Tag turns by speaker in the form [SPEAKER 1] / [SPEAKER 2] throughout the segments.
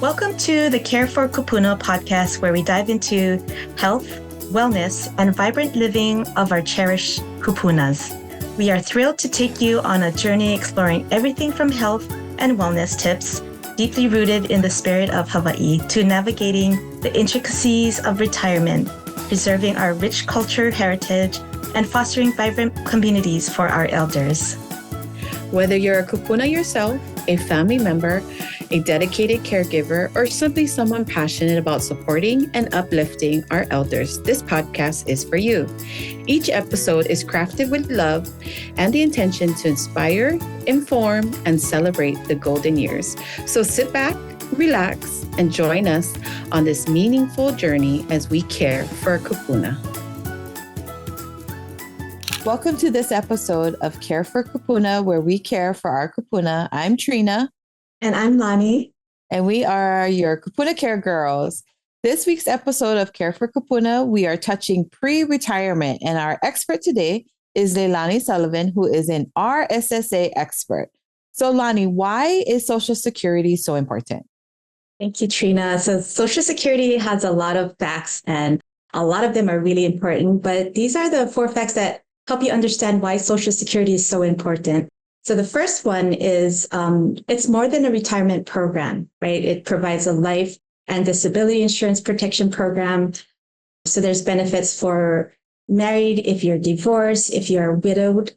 [SPEAKER 1] Welcome to the Care for Kūpuna podcast, where we dive into health, wellness, and vibrant living of our cherished Kūpunas. We are thrilled to take you on a journey exploring everything from health and wellness tips, deeply rooted in the spirit of Hawaii, to navigating the intricacies of retirement, preserving our rich culture heritage, and fostering vibrant communities for our elders.
[SPEAKER 2] Whether you're a Kūpuna yourself, a family member, a dedicated caregiver, or simply someone passionate about supporting and uplifting our elders, this podcast is for you. Each episode is crafted with love and the intention to inspire, inform, and celebrate the golden years. So sit back, relax, and join us on this meaningful journey as we care for Kūpuna. Welcome to this episode of Care for Kūpuna, where we care for our Kūpuna. I'm Trina.
[SPEAKER 1] And I'm Lani.
[SPEAKER 2] And we are your Kūpuna Care Girls. This week's episode of Care for Kūpuna, we are touching pre-retirement. And our expert today is Lani Soliven, who is an RSSA expert. So Lani, why is Social Security so important?
[SPEAKER 1] Thank you, Trina. So Social Security has a lot of facts, and a lot of them are really important. But these are the 4 facts that help you understand why Social Security is so important. So the first one is it's more than a retirement program, right? It provides a life and disability insurance protection program. So there's benefits for married, if you're divorced, if you're widowed,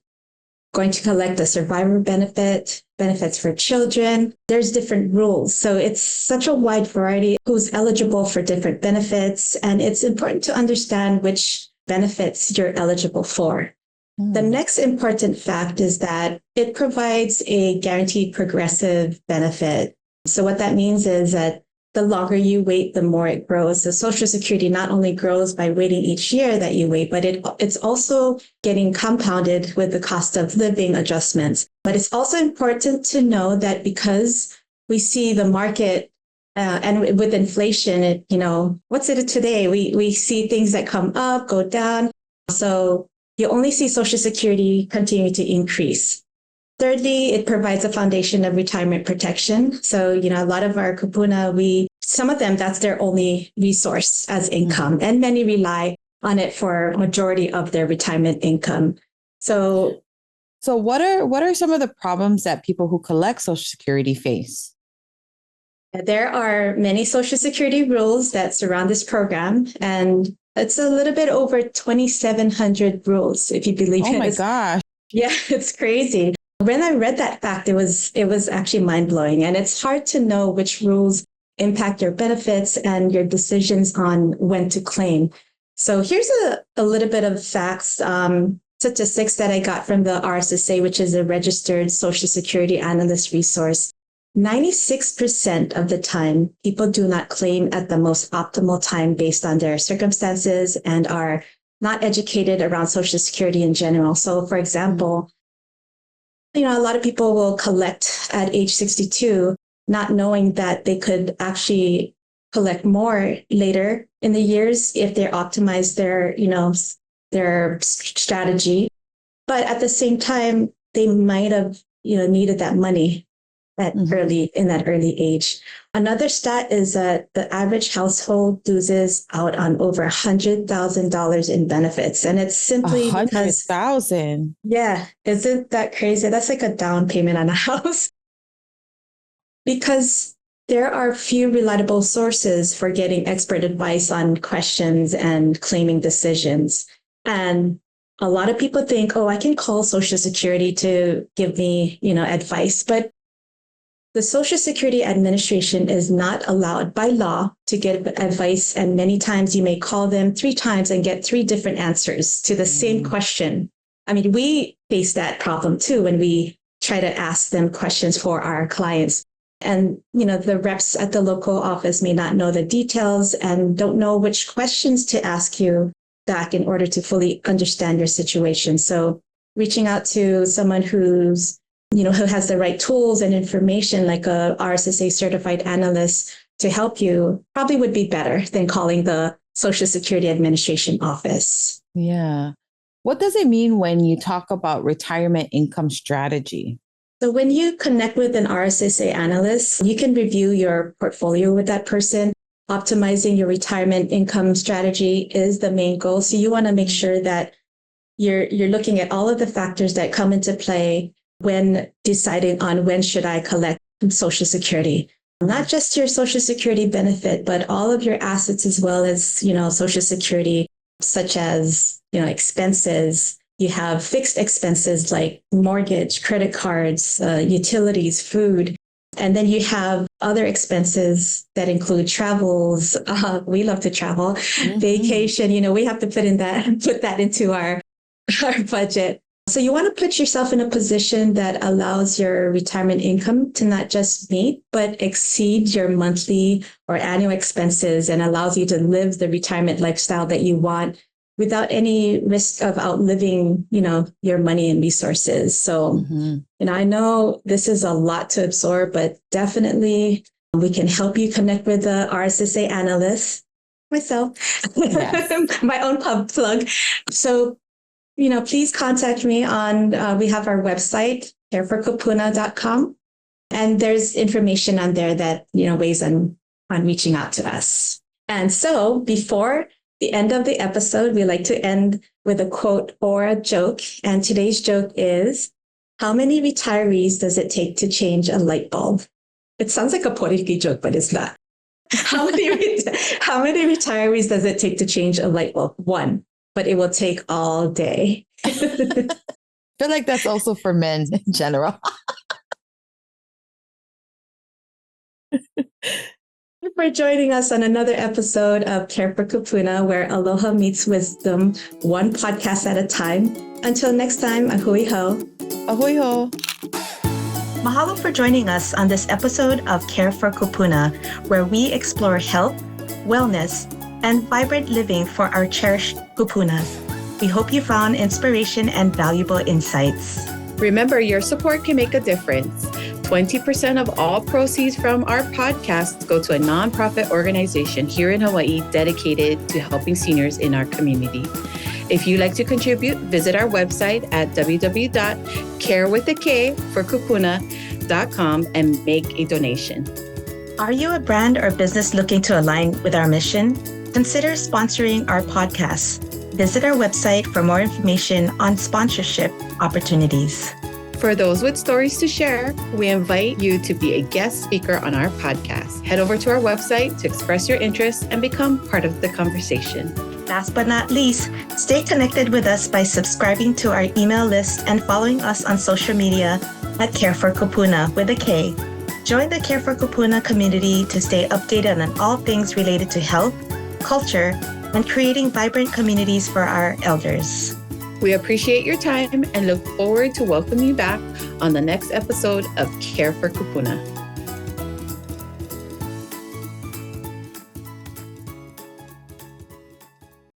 [SPEAKER 1] going to collect a survivor benefit, benefits for children. There's different rules. So it's such a wide variety who's eligible for different benefits. And it's important to understand which benefits you're eligible for. The next important fact is that it provides a guaranteed progressive benefit. So what that means is that the longer you wait, the more it grows. So Social Security not only grows by waiting each year that you wait, but it's also getting compounded with the cost of living adjustments. But it's also important to know that because we see the market and with inflation, what's it today? We see things that come up, go down. So you only see Social Security continue to increase. Thirdly, it provides a foundation of retirement protection. So, a lot of our Kūpuna, some of them, that's their only resource as income, and many rely on it for majority of their retirement income. So
[SPEAKER 2] what are some of the problems that people who collect Social Security face?
[SPEAKER 1] There are many Social Security rules that surround this program, and it's a little bit over 2,700 rules, if you believe it.
[SPEAKER 2] Oh my gosh.
[SPEAKER 1] Yeah, it's crazy. When I read that fact, it was actually mind-blowing. And it's hard to know which rules impact your benefits and your decisions on when to claim. So here's a little bit of facts, statistics that I got from the RSSA, which is a registered Social Security Analyst resource. 96% of the time, people do not claim at the most optimal time based on their circumstances and are not educated around Social Security in general. So, for example, a lot of people will collect at age 62, not knowing that they could actually collect more later in the years if they optimize their strategy. But at the same time, they might have, needed that money in that early age. Another stat is that the average household loses out on over $100,000 in benefits. And it's simply because
[SPEAKER 2] $100,000.
[SPEAKER 1] Yeah. Isn't that crazy? That's like a down payment on a house. Because there are few reliable sources for getting expert advice on questions and claiming decisions. And a lot of people think, I can call Social Security to give me, advice. But the Social Security Administration is not allowed by law to give advice, and many times you may call them 3 times and get 3 different answers to the same question. I mean, we face that problem too when we try to ask them questions for our clients. And, the reps at the local office may not know the details and don't know which questions to ask you back in order to fully understand your situation. So reaching out to someone who has the right tools and information, like a RSSA certified analyst to help you, probably would be better than calling the Social Security Administration office.
[SPEAKER 2] Yeah. What does it mean when you talk about retirement income strategy?
[SPEAKER 1] So when you connect with an RSSA analyst, you can review your portfolio with that person. Optimizing your retirement income strategy is the main goal. So you want to make sure that you're looking at all of the factors that come into play when deciding on when should I collect Social Security. Not just your Social Security benefit, but all of your assets as well as, Social Security, such as, expenses. You have fixed expenses like mortgage, credit cards, utilities, food. And then you have other expenses that include travels. We love to travel, vacation. We have to put that into our budget. So you want to put yourself in a position that allows your retirement income to not just meet, but exceed your monthly or annual expenses and allows you to live the retirement lifestyle that you want without any risk of outliving, your money and resources. So, I know this is a lot to absorb, but definitely we can help you connect with the RSSA analyst, myself, yes. My own pub plug. So, please contact me on, we have our website, careforkūpuna.com. And there's information on there that, weighs on reaching out to us. And so before the end of the episode, we like to end with a quote or a joke. And today's joke is, how many retirees does it take to change a light bulb? It sounds like a political joke, but it's not. How many retirees does it take to change a light bulb? One, but it will take all day.
[SPEAKER 3] I feel like that's also for men in general.
[SPEAKER 1] Thank you for joining us on another episode of Care for Kūpuna, where aloha meets wisdom, one podcast at a time. Until next time, ahui ho.
[SPEAKER 3] Ahui ho.
[SPEAKER 1] Mahalo for joining us on this episode of Care for Kūpuna, where we explore health, wellness, and vibrant living for our cherished kupunas. We hope you found inspiration and valuable insights.
[SPEAKER 2] Remember, your support can make a difference. 20% of all proceeds from our podcasts go to a nonprofit organization here in Hawaii dedicated to helping seniors in our community. If you'd like to contribute, visit our website at www.carewithak4kupuna.com and make a donation.
[SPEAKER 1] Are you a brand or business looking to align with our mission? Consider sponsoring our podcast. Visit our website for more information on sponsorship opportunities.
[SPEAKER 2] For those with stories to share, we invite you to be a guest speaker on our podcast. Head over to our website to express your interest and become part of the conversation.
[SPEAKER 1] Last but not least, stay connected with us by subscribing to our email list and following us on social media at Care for Kūpuna with a K. Join the Care for Kūpuna community to stay updated on all things related to health, culture, and creating vibrant communities for our elders.
[SPEAKER 2] We appreciate your time and look forward to welcoming you back on the next episode of Care for Kūpuna.